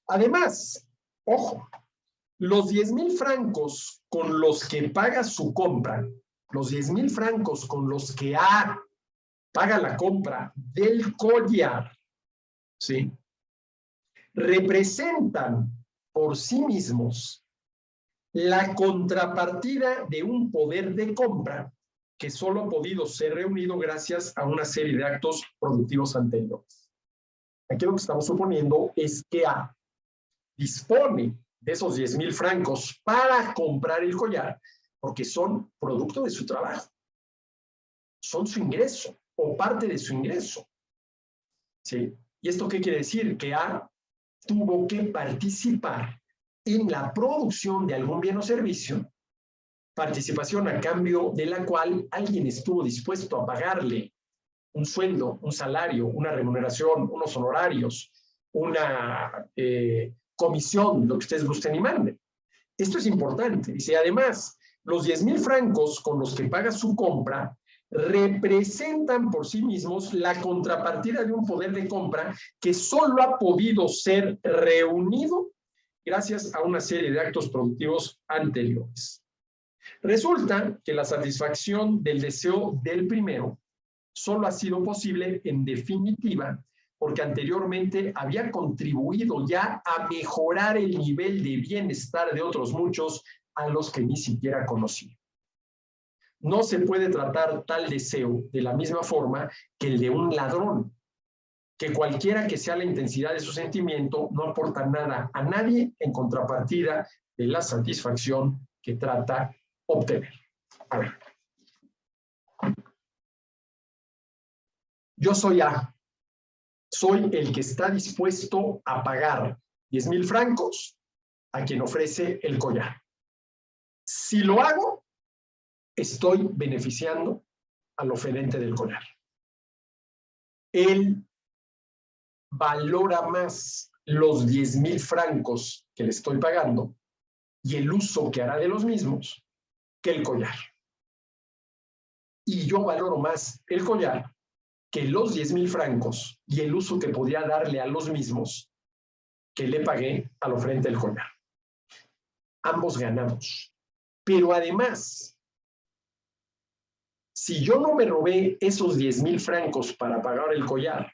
Además, ojo, los 10,000 francos con los que paga su compra, los 10,000 francos con los que paga la compra del collar, ¿sí?, representan por sí mismos la contrapartida de un poder de compra que solo ha podido ser reunido gracias a una serie de actos productivos anteriores. Aquí lo que estamos suponiendo es que A dispone de esos 10,000 francos para comprar el collar porque son producto de su trabajo, son su ingreso o parte de su ingreso, ¿sí? ¿Y esto qué quiere decir? Que A tuvo que participar en la producción de algún bien o servicio, participación a cambio de la cual alguien estuvo dispuesto a pagarle un sueldo, un salario, una remuneración, unos honorarios, una comisión, lo que ustedes gusten y manden. Esto es importante. Dice, además, los 10,000 francos con los que paga su compra representan por sí mismos la contrapartida de un poder de compra que solo ha podido ser reunido gracias a una serie de actos productivos anteriores. Resulta que la satisfacción del deseo del primero solo ha sido posible en definitiva porque anteriormente había contribuido ya a mejorar el nivel de bienestar de otros muchos a los que ni siquiera conocía. No se puede tratar tal deseo de la misma forma que el de un ladrón, que cualquiera que sea la intensidad de su sentimiento no aporta nada a nadie en contrapartida de la satisfacción que trata obtener. A ver. Yo soy A. Soy el que está dispuesto a pagar 10,000 francos a quien ofrece el collar. Si lo hago, estoy beneficiando al oferente del collar. Él valora más los 10,000 francos que le estoy pagando y el uso que hará de los mismos que el collar. Y yo valoro más el collar que los 10,000 francos y el uso que podría darle a los mismos que le pagué al oferente del collar. Ambos ganamos. Pero además, si yo no me robé esos 10,000 francos para pagar el collar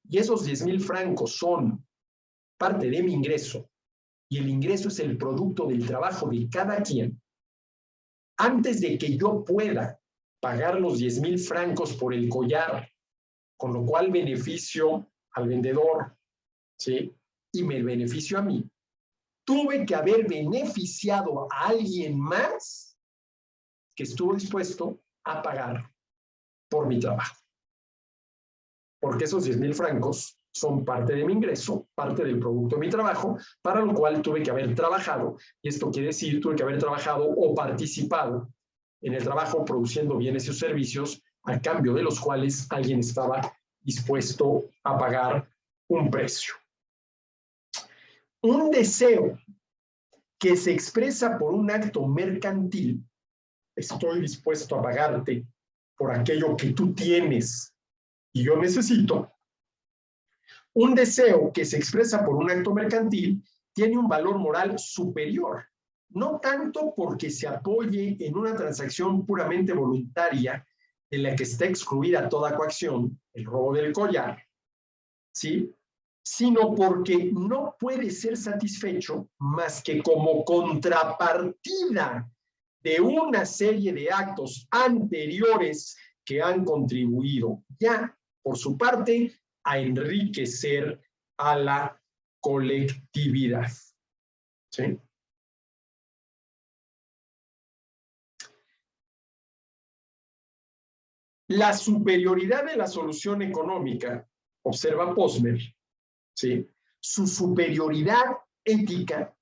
y esos 10,000 francos son parte de mi ingreso y el ingreso es el producto del trabajo de cada quien, antes de que yo pueda pagar los 10,000 francos por el collar, con lo cual beneficio al vendedor, ¿sí?, y me beneficio a mí, tuve que haber beneficiado a alguien más que estuvo dispuesto a pagar por mi trabajo. Porque esos 10,000 francos son parte de mi ingreso, parte del producto de mi trabajo, para lo cual tuve que haber trabajado. Y esto quiere decir, tuve que haber trabajado o participado en el trabajo produciendo bienes y servicios a cambio de los cuales alguien estaba dispuesto a pagar un precio. Un deseo que se expresa por un acto mercantil, estoy dispuesto a pagarte por aquello que tú tienes y yo necesito. Un deseo que se expresa por un acto mercantil tiene un valor moral superior, no tanto porque se apoye en una transacción puramente voluntaria de la que está excluida toda coacción, el robo del collar, ¿sí? Sino porque no puede ser satisfecho más que como contrapartida de una serie de actos anteriores que han contribuido ya, por su parte, a enriquecer a la colectividad. ¿Sí? La superioridad de la solución económica, observa Posner, ¿sí? Su superioridad ética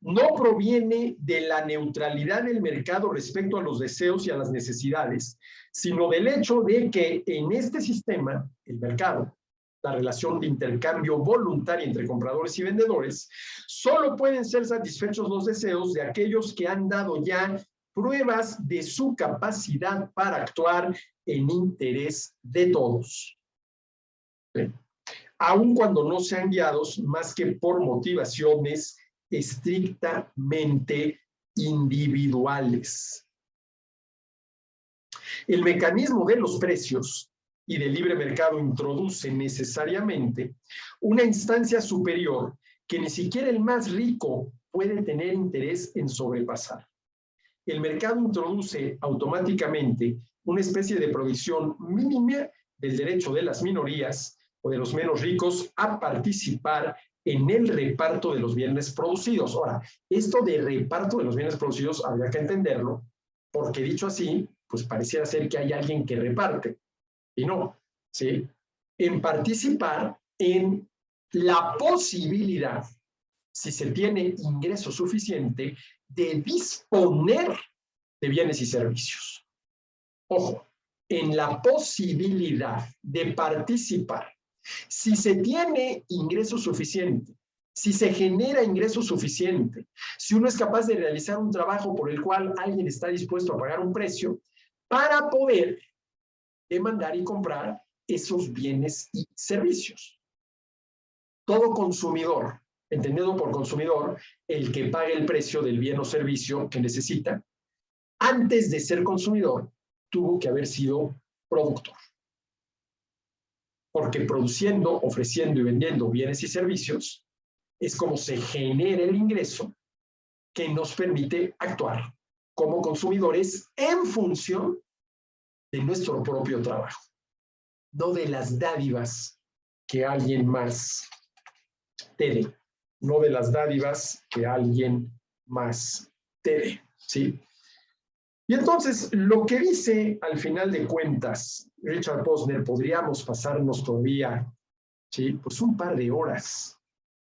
no proviene de la neutralidad del mercado respecto a los deseos y a las necesidades, sino del hecho de que en este sistema, el mercado, la relación de intercambio voluntario entre compradores y vendedores, solo pueden ser satisfechos los deseos de aquellos que han dado ya pruebas de su capacidad para actuar en interés de todos. ¿Sí? Aun cuando no sean guiados más que por motivaciones estrictamente individuales. El mecanismo de los precios y del libre mercado introduce necesariamente una instancia superior que ni siquiera el más rico puede tener interés en sobrepasar. El mercado introduce automáticamente una especie de provisión mínima del derecho de las minorías o de los menos ricos a participar en el reparto de los bienes producidos. Ahora, esto de reparto de los bienes producidos habría que entenderlo, porque dicho así, pues pareciera ser que hay alguien que reparte, y no, ¿sí? En participar en la posibilidad, si se tiene ingreso suficiente, de disponer de bienes y servicios. Ojo, en la posibilidad de participar. Si se tiene ingreso suficiente, si se genera ingreso suficiente, si uno es capaz de realizar un trabajo por el cual alguien está dispuesto a pagar un precio para poder demandar y comprar esos bienes y servicios. Todo consumidor, entendido por consumidor, el que pague el precio del bien o servicio que necesita, antes de ser consumidor, tuvo que haber sido productor. Porque produciendo, ofreciendo y vendiendo bienes y servicios es como se genera el ingreso que nos permite actuar como consumidores en función de nuestro propio trabajo, no de las dádivas que alguien más te dé, no de las dádivas que alguien más te dé, ¿sí? Y entonces, lo que dice al final de cuentas Richard Posner, podríamos pasarnos todavía, ¿sí? Pues un par de horas,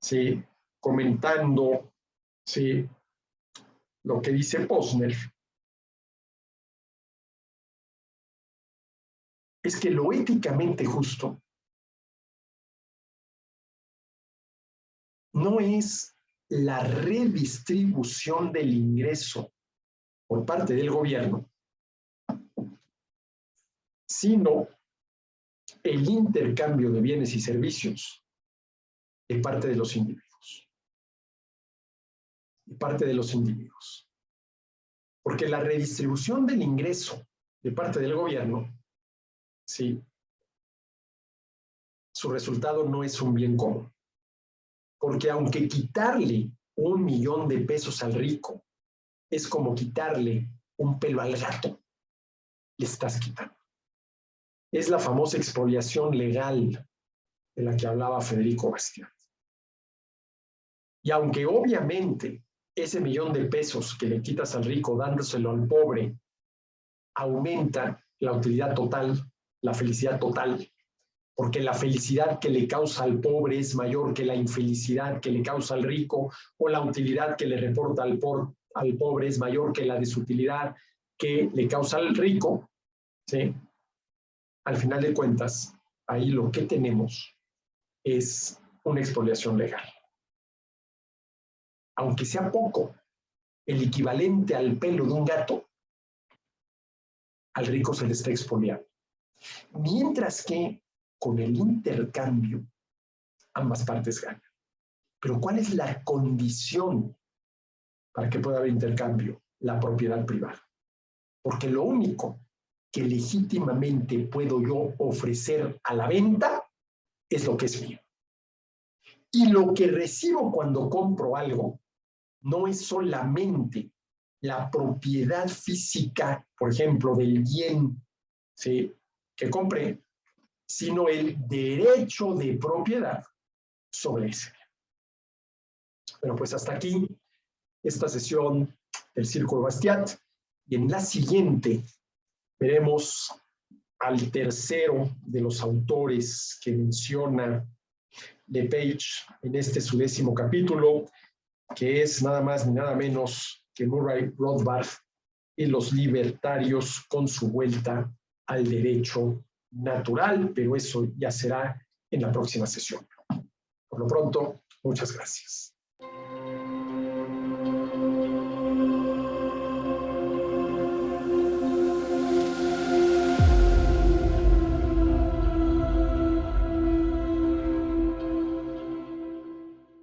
¿sí? Comentando, ¿sí? Lo que dice Posner, es que lo éticamente justo no es la redistribución del ingreso por parte del gobierno, sino el intercambio de bienes y servicios de parte de los individuos. De parte de los individuos. Porque la redistribución del ingreso de parte del gobierno, sí, su resultado no es un bien común. Porque aunque quitarle 1 millón de pesos al rico es como quitarle un pelo al gato, le estás quitando. Es la famosa expoliación legal de la que hablaba Federico Bastián. Y aunque obviamente ese 1 millón de pesos que le quitas al rico dándoselo al pobre aumenta la utilidad total, la felicidad total, porque la felicidad que le causa al pobre es mayor que la infelicidad que le causa al rico, o la utilidad que le reporta al pobre es mayor que la desutilidad que le causa al rico, ¿sí? Al final de cuentas, ahí lo que tenemos es una expoliación legal. Aunque sea poco, el equivalente al pelo de un gato, al rico se le está expoliando. Mientras que con el intercambio, ambas partes ganan. Pero ¿cuál es la condición para que pueda haber intercambio? La propiedad privada. Porque lo único que legítimamente puedo yo ofrecer a la venta es lo que es mío. Y lo que recibo cuando compro algo no es solamente la propiedad física, por ejemplo, del bien, ¿sí?, que compré, sino el derecho de propiedad sobre ese bien. Bueno, pues hasta aquí esta sesión del Círculo Bastiat, y en la siguiente veremos al tercero de los autores que menciona LePage en este su 10º capítulo, que es nada más ni nada menos que Murray Rothbard y los libertarios con su vuelta al derecho natural, pero eso ya será en la próxima sesión. Por lo pronto, muchas gracias.